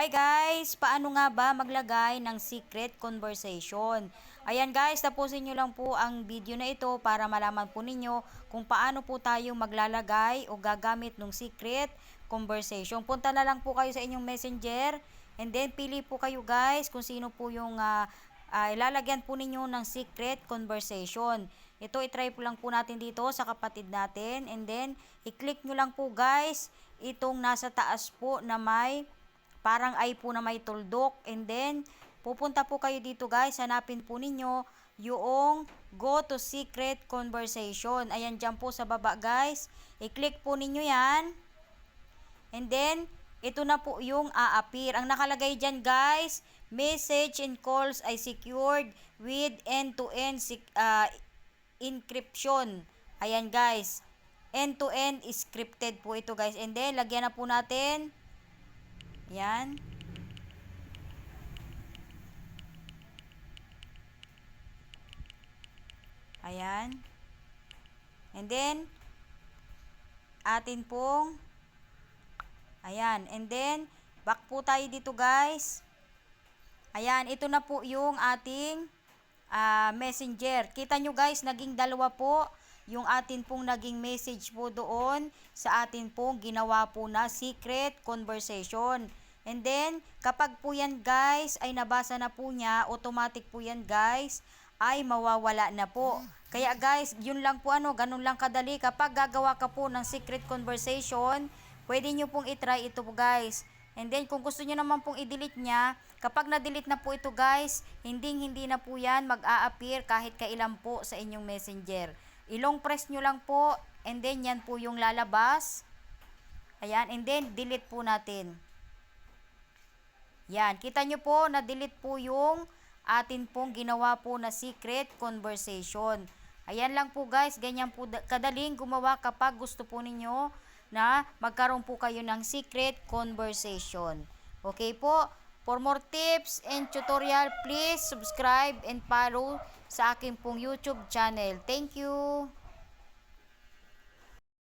Hi guys! Paano nga ba maglagay ng secret conversation? Ayan guys, tapusin nyo lang po ang video na ito para malaman po ninyo kung paano po tayo maglalagay o gagamit ng secret conversation. Punta na lang po kayo sa inyong messenger and then pili po kayo guys kung sino po yung ilalagyan po ninyo ng secret conversation. Ito, itry po lang po natin dito sa kapatid natin and then i-click nyo lang po guys itong nasa taas po na may parang ay po na may tuldok. And then, pupunta po kayo dito guys. Hanapin po ninyo yung go to secret conversation. Ayan dyan po sa baba guys. I-click po ninyo yan. And then, ito na po yung a-appear. Ang nakalagay dyan guys, message and calls ay secured with end-to-end encryption. Ayan guys. End-to-end scripted po ito guys. And then, lagyan na po natin. Yan. Ayan. And then, atin pong, ayan. And then, back po tayo dito guys. Ayan, ito na po yung ating messenger. Kita nyo guys, naging dalawa po yung atin pong naging message po doon sa atin pong ginawa po na secret conversation. And then, kapag po yan guys ay nabasa na po niya, automatic po yan guys ay mawawala na po. Kaya guys, yun lang po ganun lang kadali. Kapag gagawa ka po ng secret conversation, pwede nyo pong itry ito po guys. And then, kung gusto nyo naman pong i-delete niya, kapag na-delete na po ito guys, hindi na po yan mag-a-appear kahit kailan po sa inyong messenger. Ilong press nyo lang po, and then yan po yung lalabas. Ayan, and then delete po natin. Yan, kita nyo po, na-delete po yung atin pong ginawa po na secret conversation. Ayan lang po guys, ganyan po kadaling gumawa kapag gusto po ninyo na magkaroon po kayo ng secret conversation. Okay po? For more tips and tutorial, please subscribe and follow sa aking pong YouTube channel. Thank you!